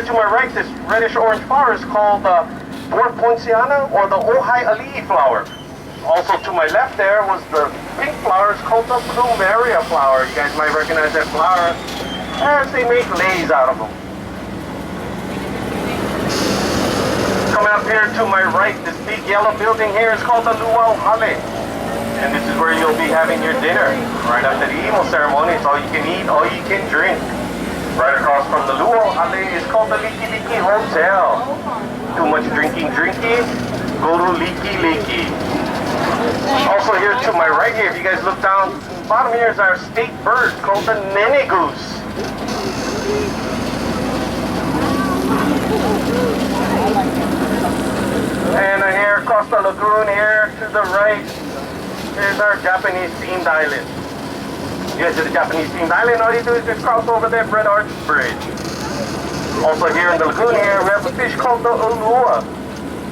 To my right, this reddish-orange flower is called Dwarf Poinciana, or the Ojai Alii flower. Also to my left there was the pink flower, it's called the Plumeria flower. You guys might recognize that flower, as they make leis out of them. Coming up here to my right, this big yellow building here is called the Luau. And this is where you'll be having your dinner. Right after the emo ceremony, it's all you can eat, all you can drink. Right across from the Luau is called the Liki Liki Hotel. Too much drinking, go to Liki Liki. Also here to my right here, if you guys look down, bottom here is our state bird called the Nene Goose. And here across the lagoon here to the right, here's our Japanese themed island. You guys to the Japanese themed island, all you do is just cross over that Red Arch Bridge. Also here in the lagoon here, we have a fish called the Ulua.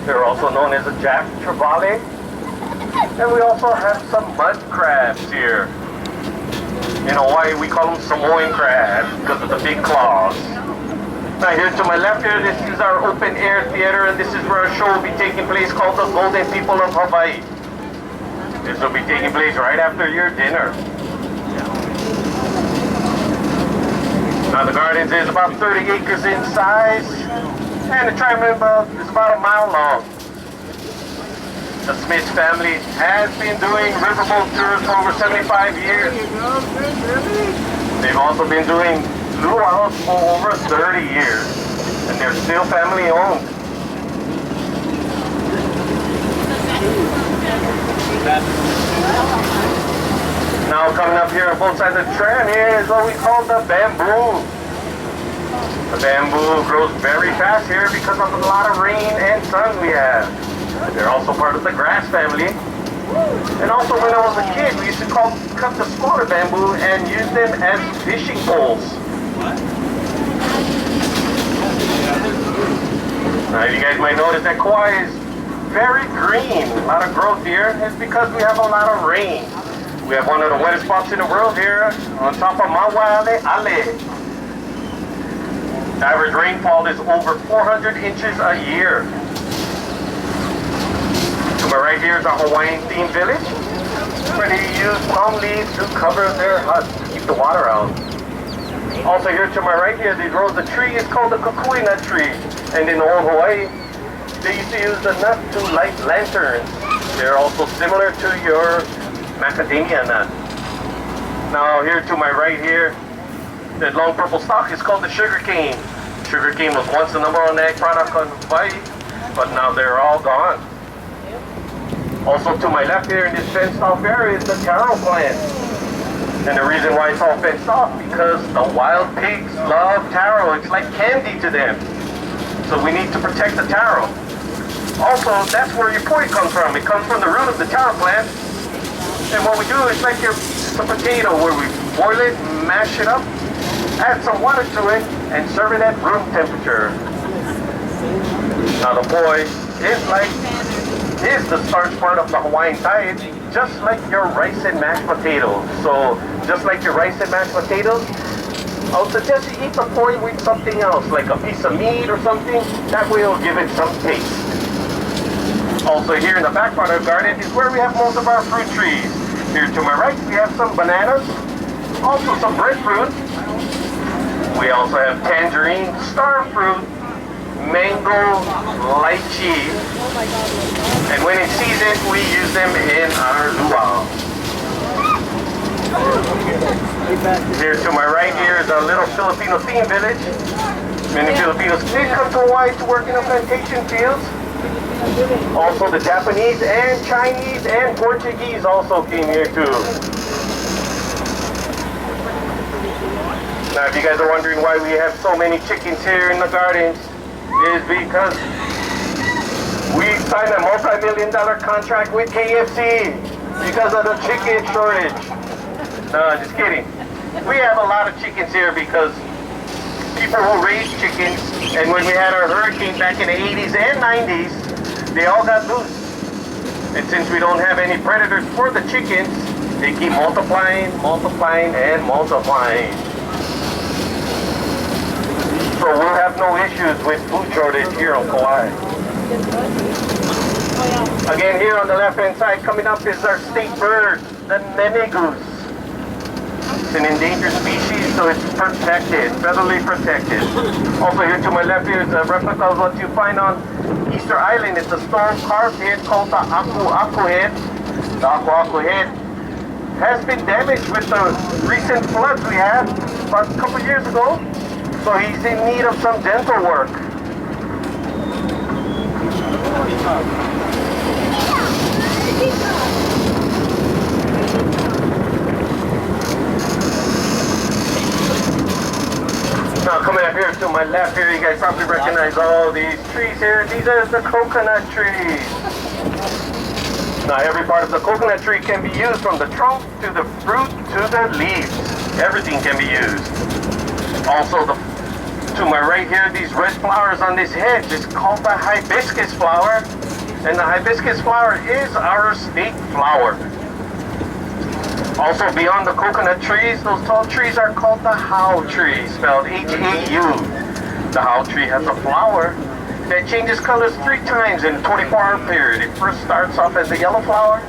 They're also known as a Jack Trevally. And we also have some mud crabs here. In Hawaii, we call them Samoan crabs because of the big claws. Now here to my left here, this is our open air theater, and this is where our show will be taking place called the Golden People of Hawaii. This will be taking place right after your dinner. Now the gardens is about 30 acres in size, and the triangle is about a mile long. The Smith family has been doing riverboat tours for over 75 years. They've also been doing Luau for over 30 years, and they're still family owned. Now coming up here on both sides of the tram here is what we call the bamboo. The bamboo grows very fast here because of a lot of rain and sun we have. They're also part of the grass family. And also when I was a kid, we used to cut the smaller bamboo and use them as fishing poles. Now you guys might notice that Kauai is very green. A lot of growth here is because we have a lot of rain. We have one of the wettest spots in the world here on top of Mawale Ale. The average rainfall is over 400 inches a year. To my right here is a Hawaiian themed village where they use palm leaves to cover their huts to keep the water out. Also here to my right here, they grow the tree is called the kukui nut tree. And in old Hawaii, they used to use the nut to light lanterns. They're also similar to your macadamia nut. Now here to my right here, that long purple stalk is called the sugar cane. Sugar cane was once the number one egg product on Hawaii, but now they're all gone. Also to my left here in this fenced off area is the taro plant. And the reason why it's all fenced off, because the wild pigs love taro. It's like candy to them. So we need to protect the taro. Also, that's where your poi comes from. It comes from the root of the taro plant. And what we do is like a potato where we boil it, mash it up, add some water to it, and serve it at room temperature. Now the poi is the starch part of the Hawaiian diet, just like your rice and mashed potatoes. So, just like your rice and mashed potatoes, I would suggest you eat the poi with something else, like a piece of meat or something. That way it'll give it some taste. Also here in the back part of the garden is where we have most of our fruit trees. Here to my right, we have some bananas, also some breadfruit. We also have tangerine, star fruit, mango, lychee, and when in season, we use them in our luau. Here to my right here is a little Filipino theme village. Many Filipinos did come to Hawaii to work in the plantation fields. Also the Japanese and Chinese and Portuguese also came here too. Now if you guys are wondering why we have so many chickens here in the gardens, is because we signed a multi-million-dollar contract with KFC. because of the chicken shortage. No, just kidding. We have a lot of chickens here because people who raise chickens, and when we had our hurricane back in the 80s and 90s, they all got loose. And since we don't have any predators for the chickens, they keep multiplying, multiplying, and multiplying. So we'll have no issues with food shortage here on Kauai. Again, here on the left-hand side, coming up is our state bird, the nene goose. It's an endangered species, so it's protected, federally protected. Also here to my left here is a replica of what you find on Easter Island. It's a stone carved head called the aku head. The aku head has been damaged with the recent floods we had about a couple years ago. So he's in need of some dental work. Now coming up here to my left here, you guys probably recognize all these trees here. These are the coconut trees. Now every part of the coconut tree can be used, from the trunk to the fruit to the leaves. Everything can be used. Also to my right here, these red flowers on this hedge is called the hibiscus flower. And the hibiscus flower is our state flower. Also beyond the coconut trees, those tall trees are called the hau tree, spelled H-A-U. The hau tree has a flower that changes colors 3 times in a 24-hour period. It first starts off as a yellow flower,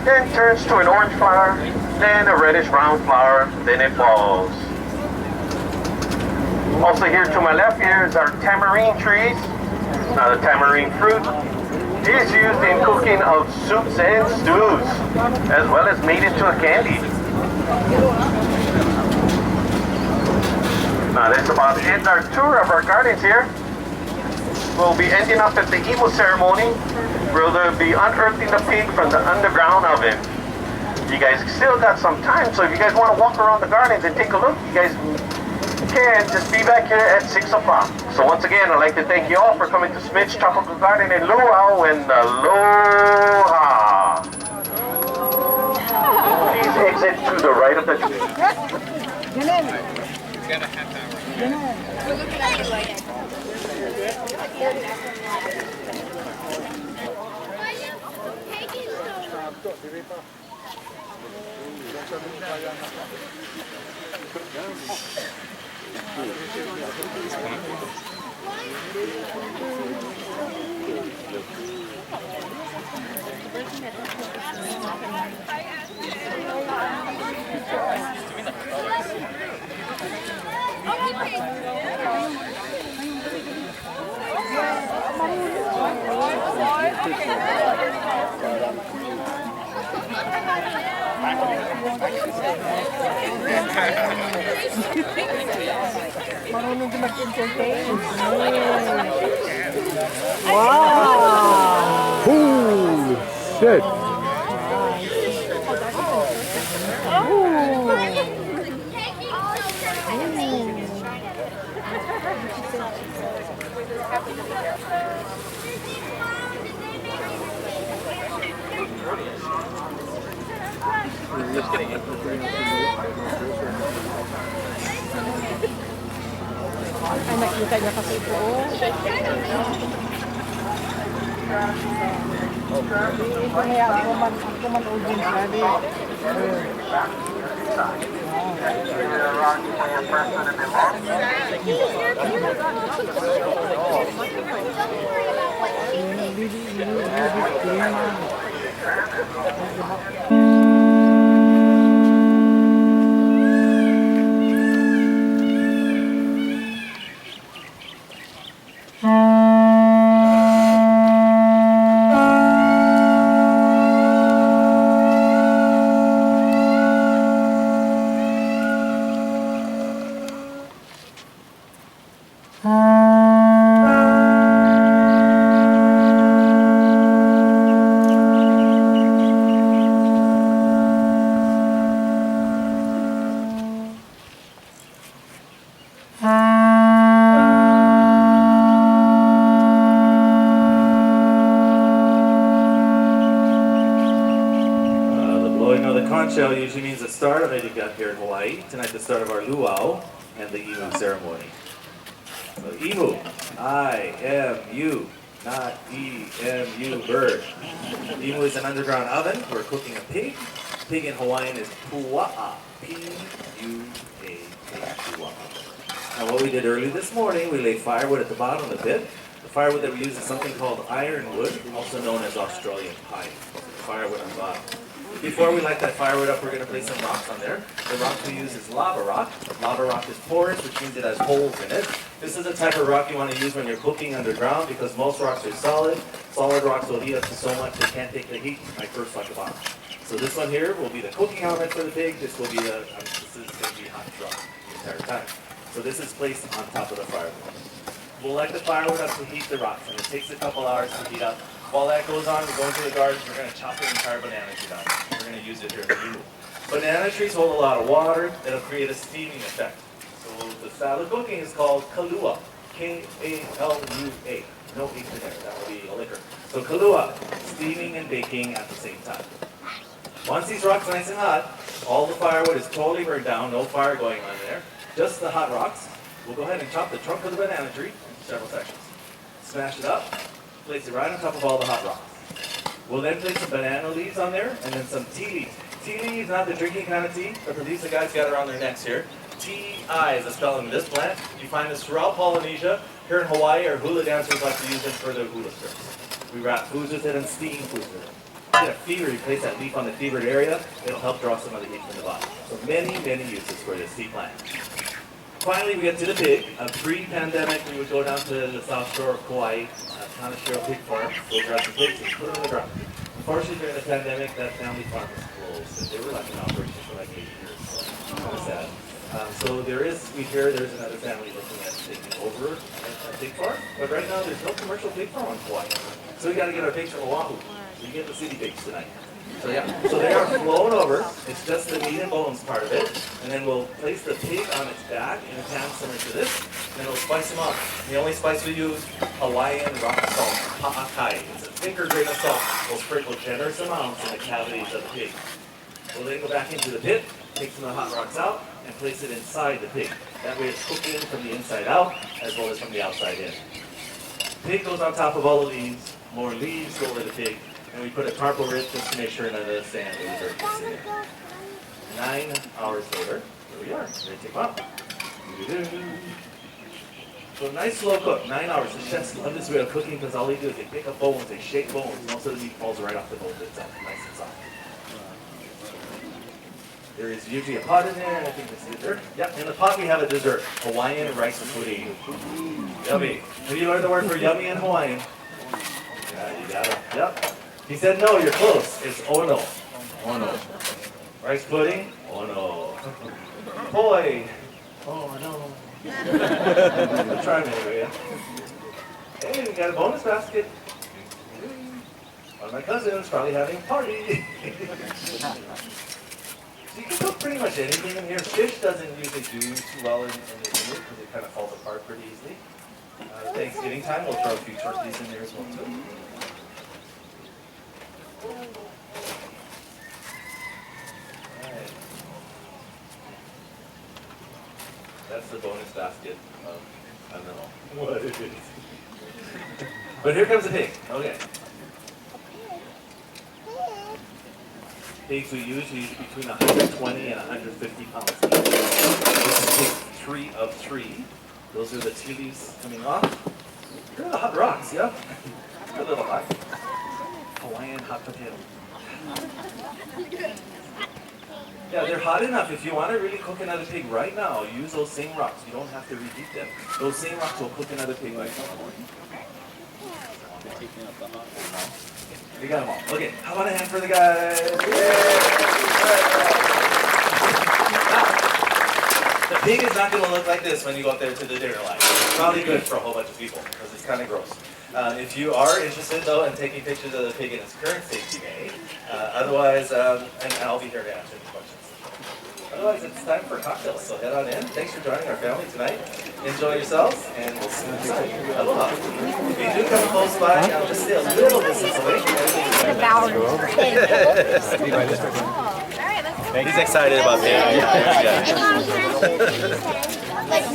then turns to an orange flower, then a reddish brown flower, then it falls. Also here to my left here is our tamarind trees. Now the tamarind fruit is used in cooking of soups and stews, as well as made into a candy. Now that's about it, our tour of our gardens here. We'll be ending up at the Imo ceremony, where they'll be unearthing the pig from the underground oven. You guys still got some time, so if you guys want to walk around the gardens and take a look, you guys can just be back here at 6 o'clock. So once again, I'd like to thank you all for coming to Smith's Tropical Garden in Luau, and aloha! Please exit to the right of the tree. Marunong din mag-entertain. Wow! Holy shit! Ay, nakita niya kasi ito. Ito niya, ako man audience lagi. conch shell usually means the start of it here in Hawaii. Tonight, the start of our luau and the imu ceremony. So, imu, I-M-U, not E-M-U, bird. Imu is an underground oven. We're cooking a pig. Pig in Hawaiian is pua'a, P-U-A-A, pua'a. Now, what we did early this morning, we laid firewood at the bottom of the pit. The firewood that we use is something called ironwood, also known as Australian pine. Firewood on the bottom. Before we light that firewood up, we're going to place some rocks on there. The rock we use is lava rock. Lava rock is porous, which means it has holes in it. This is the type of rock you want to use when you're cooking underground because most rocks are solid. Solid rocks will heat up to so much they can't take the heat, like first like the bottom. So this one here will be the cooking element for the pig. This will be this is going to be hot rock the entire time. So this is placed on top of the firewood. We'll light the firewood up to heat the rocks, and it takes a couple hours to heat up. While that goes on, we go into the garden, we're going to chop the entire banana tree down. We're going to use it here in the imu. Banana trees hold a lot of water, it'll create a steaming effect. So the style of cooking is called kalua, K-A-L-U-A. No H in there, that will be a liquor. So kalua, steaming and baking at the same time. Once these rocks are nice and hot, all the firewood is totally burned down, no fire going on there, just the hot rocks. We'll go ahead and chop the trunk of the banana tree into several sections. Smash it up. Place it right on top of all the hot rocks. We'll then place some banana leaves on there and then some tea leaves. Tea leaves, not the drinking kind of tea, but the leaves the guys got around their necks here. T-I is the spelling of this plant. You find this throughout Polynesia. Here in Hawaii, our hula dancers like to use it for their hula skirts. We wrap foods with it and steam foods with it. If you get a fever, you place that leaf on the fevered area. It'll help draw some of the heat from the body. So many, many uses for this tea plant. Finally, we get to the pig. Pre-pandemic, we would go down to the south shore of Kauai, Kanashiro Pig Farm, go grab the pigs and put them on the ground. Unfortunately, during the pandemic, that family farm was closed, and they were like in operation for like 8 years, so kind of sad. So we hear there's another family looking at taking over a pig farm, but right now there's no commercial pig farm on Kauai. So we got to get our pigs from Oahu. We get the city pigs tonight. So yeah, so they are flown over. It's just the meat and bones part of it. And then we'll place the pig on its back in a pan similar to this. And then we'll spice them up. The only spice we use, Hawaiian rock salt, ha'akai. It's a thicker grain of salt. We'll sprinkle generous amounts in the cavities of the pig. We'll then go back into the pit, take some of the hot rocks out, and place it inside the pig. That way it's cooking from the inside out, as well as from the outside in. Pig goes on top of all the leaves. More leaves go over the pig. And we put a tarp over it just to make sure none of the sand or the dirt gets in there. 9 hours later, here we are, ready to take off. So nice slow cook, 9 hours. The chefs love this way of cooking because all they do is they pick up bones, they shake bones, most of the meat falls right off the bone itself, nice and soft. There is usually a pot in there, and I think this is dessert. Yep, in the pot we have a dessert, Hawaiian rice pudding. Yummy. Have you learned the word for yummy in Hawaiian? Yeah, you got it. Yep. He said, no, you're close. It's ono. Ono. Rice pudding? Ono. Boy. Oh, no. We'll try them anyway, yeah? Hey, we got a bonus basket. One of my cousins probably having a party. So you can cook pretty much anything in here. Fish doesn't usually do too well in the imu because it kind of falls apart pretty easily. Thanksgiving time, we'll throw a few turkeys in there as well, too. Right. That's the bonus basket of, I don't know what it is. But here comes the pig. Okay. Pigs we use between 120 and 150 pounds each. This is pig 3 of 3. Those are the tea leaves coming off. Here are the hot rocks, yeah? A little hot. Hawaiian hot potato. Yeah, they're hot enough. If you want to really cook another pig right now, use those same rocks. You don't have to reheat them. Those same rocks will cook another pig right now. We got them all. Okay, how about a hand for the guys? The pig is not going to look like this when you go up there to the dinner line. It's probably good for a whole bunch of people because it's kind of gross. If you are interested, though, in taking pictures of the pig in its current state, you may. Otherwise, and I'll be here to answer any questions. Otherwise, it's time for cocktails, so head on in. Thanks for joining our family tonight. Enjoy yourselves, and we'll see you inside. Aloha. If you do come close by, just stay a little distance away. All right, He's excited about that. Yeah. Like,